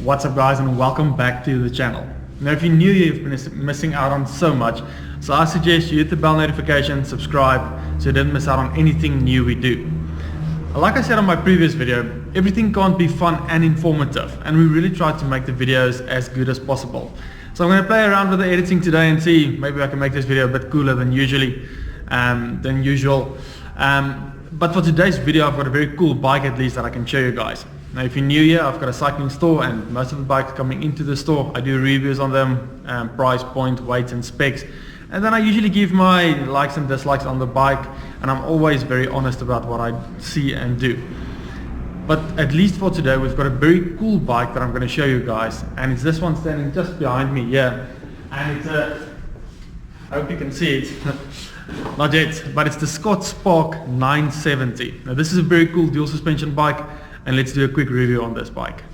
What's up guys, and welcome back to the channel. Now if you're new here, you've been missing out on so much, so I suggest you hit the bell notification, subscribe so you don't miss out on anything new we do. Like I said on my previous video, everything can't be fun and informative, and we really try to make the videos as good as possible. So I'm going to play around with the editing today and see maybe I can make this video a bit cooler than usual. But for today's video I've got a very cool bike at least that I can show you guys. Now if you're new here, I've got a cycling store, and most of the bikes coming into the store I do reviews on them, price point, weights and specs, and then I usually give my likes and dislikes on the bike, and I'm always very honest about what I see and do. But at least for today we've got a very cool bike that I'm going to show you guys, and it's this one standing just behind me here, and it's I hope you can see it. Not yet, but it's the Scott Spark 970. Now this is a very cool dual suspension bike, and let's do a quick review on this bike.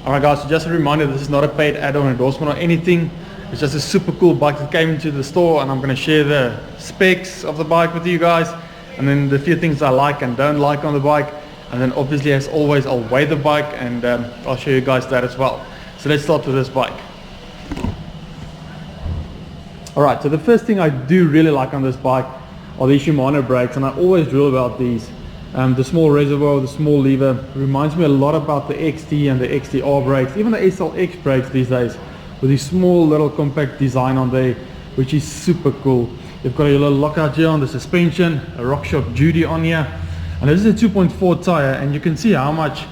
Alright guys, so just a reminder, this is not a paid ad or endorsement or anything. It's just a super cool bike that came into the store, and I'm going to share the specs of the bike with you guys, and then the few things I like and don't like on the bike, and then obviously as always I'll weigh the bike, and I'll show you guys that as well. So let's start with this bike. Alright, so the first thing I do really like on this bike are these Shimano brakes, and I always drill about these. The small reservoir, the small lever, reminds me a lot about the XT and the XTR brakes, even the SLX brakes these days, with this small little compact design on there, which is super cool. You've got a little lockout here on the suspension, a RockShox Judy on here, and this is a 2.4 tire, and you can see how much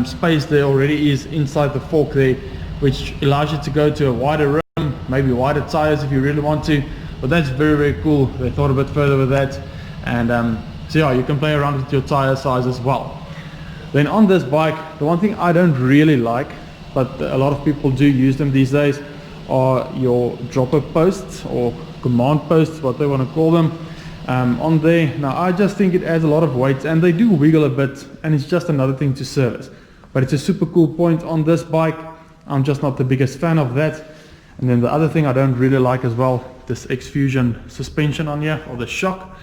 space there already is inside the fork there, which allows you to go to a wider rim, maybe wider tires if you really want to. But that's very cool. They thought a bit further with that, and so yeah, you can play around with your tire size as well. Then on this bike, the one thing I don't really like, but a lot of people do use them these days, are your dropper posts or command posts, what they want to call them, on there. Now I just think it adds a lot of weight, and they do wiggle a bit, and it's just another thing to service. But it's a super cool point on this bike. I'm just not the biggest fan of that. And then the other thing I don't really like as well, this X-Fusion suspension on here, or the shock.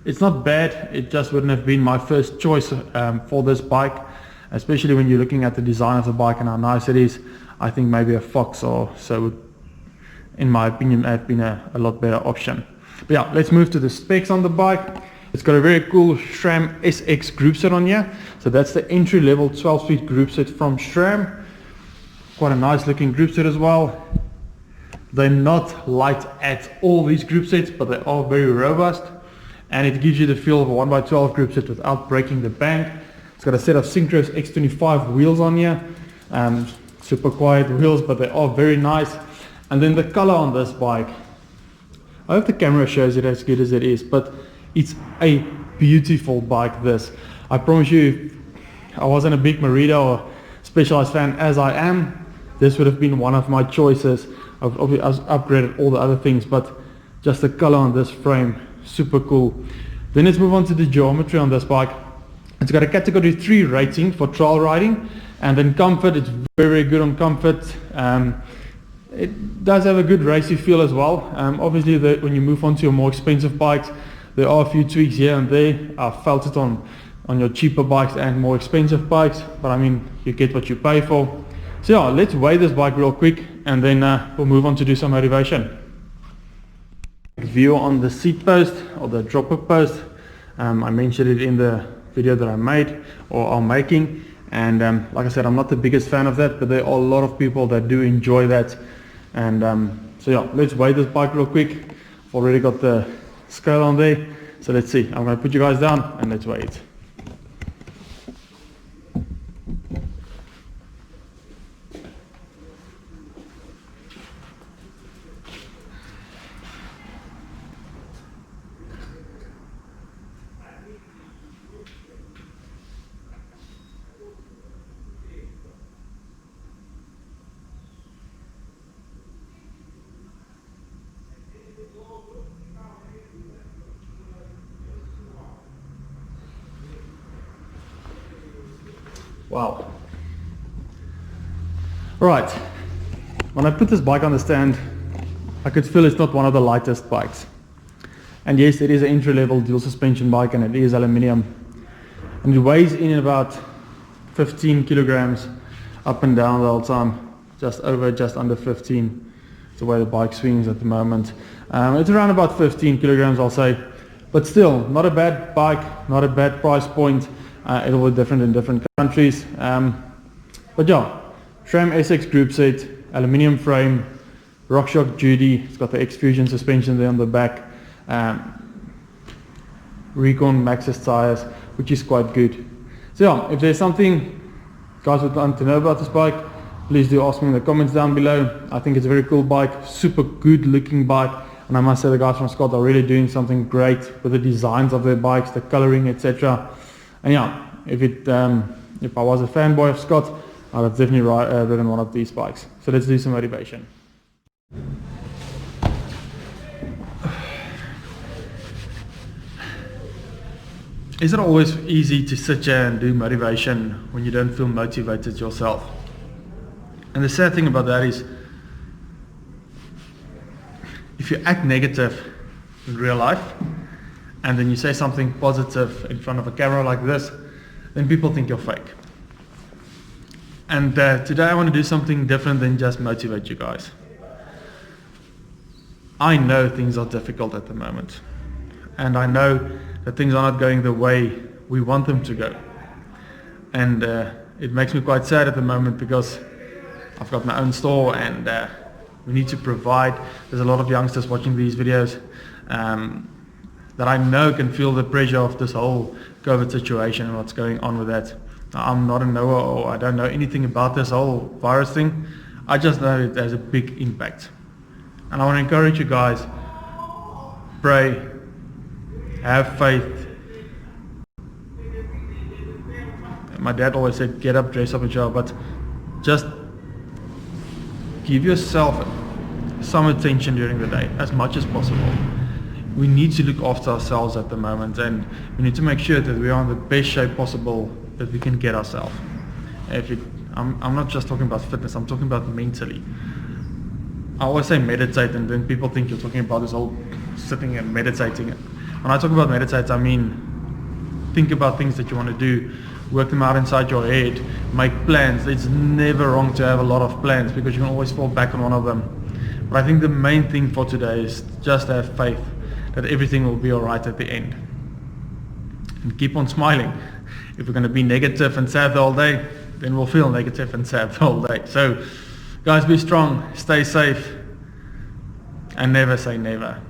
It's not bad, it just wouldn't have been my first choice for this bike, especially when you're looking at the design of the bike and how nice it is. I think maybe a Fox or so would, in my opinion, have been a lot better option. But yeah, let's move to the specs on the bike. It's got a very cool SRAM SX group set on here, so that's the entry level 12-speed group set from SRAM. Quite a nice looking group set as well. They're not light at all, these group sets, but they are very robust, and it gives you the feel of a 1x12 group set without breaking the bank. It's got a set of Synchros X25 wheels on here, super quiet wheels, but they are very nice. And then the color on this bike, I hope the camera shows it as good as it is, but it's a beautiful bike. This, I promise you, if I wasn't a big Merida or Specialized fan as I am, this would have been one of my choices. I've upgraded all the other things, but just the color on this frame, super cool. Then let's move on to the geometry on this bike. It's got a category 3 rating for trail riding, and then comfort, it's very good on comfort. It does have a good racy feel as well. Obviously when you move on to your more expensive bikes, there are a few tweaks here and there. I've felt it on your cheaper bikes and more expensive bikes, but I mean, you get what you pay for. So yeah, let's weigh this bike real quick, and then we'll move on to do some motivation. View on the seat post or the dropper post. I mentioned it in the video that I made or I'm making, and like I said, I'm not the biggest fan of that, but there are a lot of people that do enjoy that. And so yeah, let's weigh this bike real quick. I've already got the scale on there, so let's see. I'm going to put you guys down and let's weigh it. Wow. Alright, when I put this bike on the stand, I could feel it's not one of the lightest bikes. And yes, it is an entry-level dual suspension bike and it is aluminium. And it weighs in about 15 kilograms up and down the whole time. Just under 15. It's the way the bike swings at the moment. It's around about 15 kilograms, I'll say. But still, not a bad bike, not a bad price point. It'll be different in different countries. But yeah, SRAM SX group set, aluminium frame, RockShox duty. It's got the X-Fusion suspension there on the back. Recon Maxxis tires, which is quite good. So yeah, if there's something guys would want to know about this bike, please do ask me in the comments down below. I think it's a very cool bike, super good looking bike, and I must say the guys from Scott are really doing something great with the designs of their bikes, the coloring, etc. And yeah, if I was a fanboy of Scott, I'd have definitely ridden one of these bikes. So let's do some motivation. Is it always easy to sit here and do motivation when you don't feel motivated yourself? And the sad thing about that is, if you act negative in real life and then you say something positive in front of a camera like this, then people think you're fake. And today I want to do something different than just motivate you guys. I know things are difficult at the moment, and I know that things are not going the way we want them to go. And it makes me quite sad at the moment because I've got my own store and we need to provide. There's a lot of youngsters watching these videos that I know can feel the pressure of this whole COVID situation and what's going on with that. I'm not a knower, or I don't know anything about this whole virus thing. I just know it has a big impact. And I want to encourage you guys, pray, have faith. My dad always said, get up, dress up and show up, but just give yourself some attention during the day, as much as possible. We need to look after ourselves at the moment, and we need to make sure that we are in the best shape possible that we can get ourselves. I'm not just talking about fitness, I'm talking about mentally. I always say meditate, and then people think you're talking about this whole sitting and meditating. When I talk about meditate, I mean think about things that you want to do, work them out inside your head, make plans. It's never wrong to have a lot of plans because you can always fall back on one of them. But I think the main thing for today is just have faith that everything will be alright at the end. And keep on smiling. If we're going to be negative and sad the whole day, then we'll feel negative and sad the whole day. So guys, be strong, stay safe, and never say never.